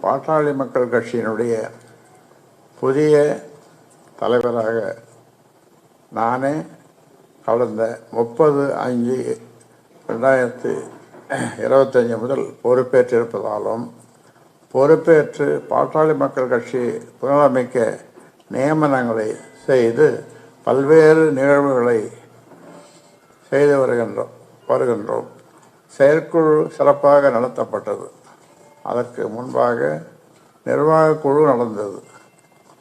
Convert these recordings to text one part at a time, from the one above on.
பாட்டாளி மக்கள் கட்சியினுடைய புதிய தலைவராக நானே கடந்த 30/5/2025 முதல் பொறுப்பேற்றிருப்பதாலும், பொறுப்பேற்று பாட்டாளி மக்கள் கட்சி புனரமைக்க நியமனங்களை செய்து பல்வேறு நிகழ்வுகளை செய்து வருகின்றோம். செயற்குழு சிறப்பாக நடத்தப்பட்டது. அதற்கு முன்பாக நிர்வாக குழு நடந்தது.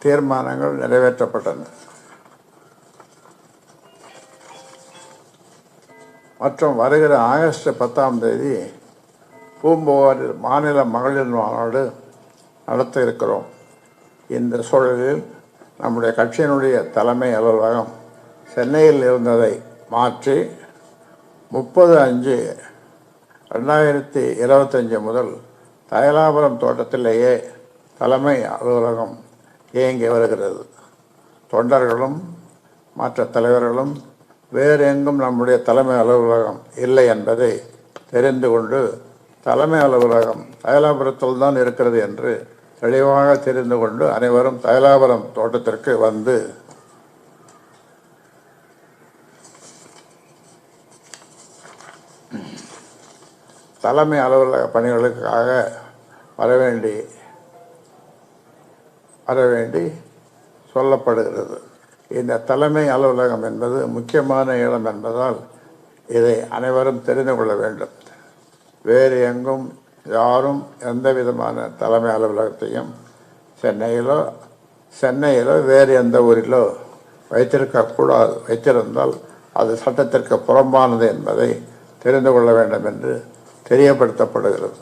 தீர்மானங்கள் நிறைவேற்றப்பட்டன. மற்றும் வருகிற ஆகஸ்ட் 10ஆம் தேதி பூம்புகாரில் மாநில மகளிர் மாநாடு நடத்த இருக்கிறோம். இந்த சூழலில் நம்முடைய கட்சியினுடைய தலைமை அலுவலகம் சென்னையில் இருந்ததை மாற்றி 30/5/2025 முதல் தைலாபுரம் தோட்டத்திலேயே தலைமை அலுவலகம் இயங்கி வருகிறது. தொண்டர்களும் மற்ற தலைவர்களும் வேறு எங்கும் நம்முடைய தலைமை அலுவலகம் இல்லை என்பதை தெரிந்து கொண்டு தலைமை அலுவலகம் தைலாபுரத்தில் தான் இருக்கிறது என்று தெளிவாக தெரிந்து கொண்டு அனைவரும் தைலாபுரம் தோட்டத்திற்கு வந்து தலைமை அலுவலக பணிகளுக்காக வரவேண்டி சொல்லப்படுகிறது. இந்த தலைமை அலுவலகம் என்பது முக்கியமான இடம் என்பதால் இதை அனைவரும் தெரிந்து கொள்ள வேண்டும். வேறு எங்கும் யாரும் எந்த விதமான தலைமை அலுவலகத்தையும் சென்னையிலோ வேறு எந்த ஊரிலோ வைத்திருக்கக்கூடாது. வைத்திருந்தால் அது சட்டத்திற்கு புறம்பானது என்பதை தெரிந்து கொள்ள வேண்டும் என்று தெரியப்படுத்தப்படுகிறது.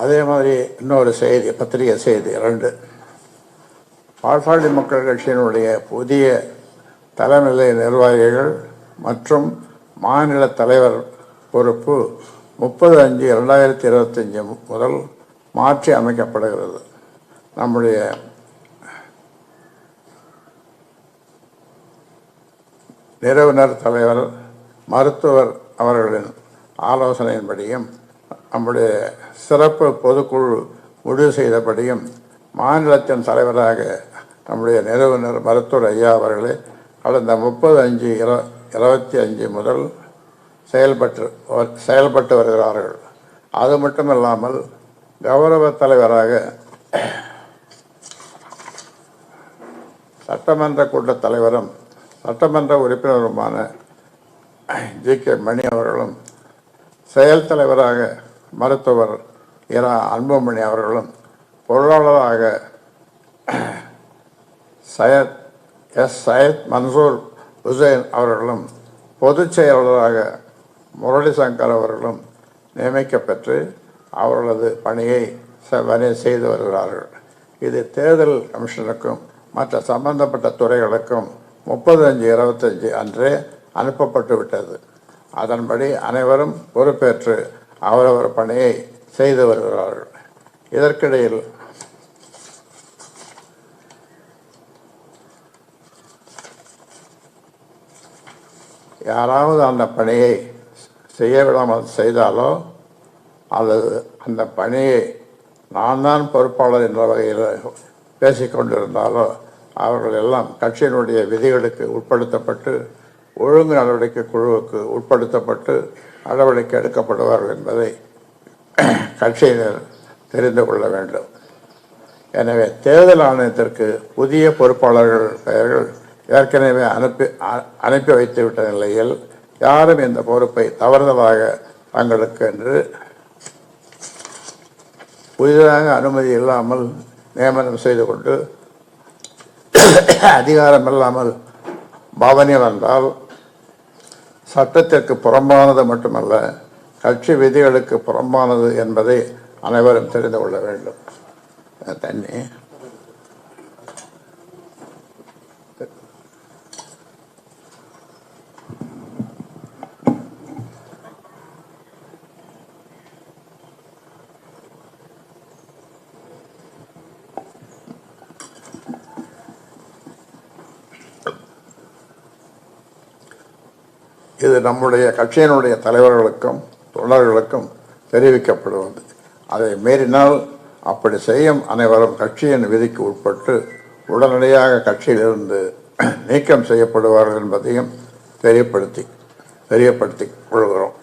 அதே மாதிரி இன்னொரு செய்தி, பத்திரிகை செய்தி 2. பாட்டாளி மக்கள் கட்சியினுடைய புதிய தலைநிலை நிர்வாகிகள் மற்றும் மாநில தலைவர் பொறுப்பு 30/5/2025 முதல் மாற்றி அமைக்கப்படுகிறது. நம்முடைய நிறுவனர் தலைவர் மருத்துவர் அவர்களின் ஆலோசனையின்படியும் நம்முடைய சிறப்பு பொதுக்குழு முடிவு செய்தபடியும் மாநிலத்தின் தலைவராக நம்முடைய நிறுவனர் மருத்துவர் ஐயா அவர்களே கடந்த 30/5/25 முதல் செயல்பட்டு வருகிறார்கள். அது மட்டுமல்லாமல் கௌரவ தலைவராக சட்டமன்ற கூட்டத் தலைவரும் சட்டமன்ற உறுப்பினருமான ஜி.கே. மணி அவர்களும், செயல் தலைவராக மருத்துவர் இரா. அன்புமணி அவர்களும், பொருளாளராக சையத் மன்சூர் ஹுசைன் அவர்களும், பொதுச் செயலாளராக முரளி சங்கர் அவர்களும் நியமிக்கப்பெற்று அவர்களது பணியை செய்து வருகிறார்கள். இது தேர்தல் கமிஷனுக்கும் மற்ற சம்பந்தப்பட்ட துறைகளுக்கும் 30/5/25 அன்றே அனுப்பப்பட்டு விட்டது. அதன்படி அனைவரும் பொறுப்பேற்று அவரவர் பணியை செய்து வருகிறார்கள். இதற்கிடையில் யாராவது அந்த பணியை செய்ய விடாமல் செய்தாலோ அல்லது அந்த பணியை நான் தான் பொறுப்பாளர் என்ற வகையில் பேசிக்கொண்டிருந்தாலோ அவர்கள் எல்லாம் கட்சியினுடைய விதிகளுக்கு உட்படுத்தப்பட்டு ஒழுங்கு நடவடிக்கை குழுவுக்கு உட்படுத்தப்பட்டு நடவடிக்கை எடுக்கப்படுவார்கள் என்பதை கட்சியினர் தெரிந்து கொள்ள வேண்டும். எனவே தேர்தல் ஆணையத்திற்கு புதிய பொறுப்பாளர்கள் பெயர்கள் ஏற்கனவே அனுப்பி வைத்துவிட்ட நிலையில் யாரும் இந்த பொறுப்பை தவறுதலாக தங்களுக்கு என்று புதிதாக அனுமதி இல்லாமல் நியமனம் செய்து கொண்டு அதிகாரம் இல்லாமல் பவனி வந்தால் சட்டத்திற்கு புறம்பானது மட்டுமல்ல, கட்சி விதிகளுக்கு புறம்பானது என்பதை அனைவரும் தெரிந்து கொள்ள வேண்டும். தண்ணி இது நம்முடைய கட்சியினுடைய தலைவர்களுக்கும் தொண்டர்களுக்கும் தெரிவிக்கப்படுவது. அதை மீறினால் அப்படி செய்யும் அனைவரும் கட்சியின் விதிக்கு உட்பட்டு உடனடியாக கட்சியிலிருந்து நீக்கம் செய்யப்படுவார்கள் என்பதையும் தெரியப்படுத்திக் கொள்கிறோம்.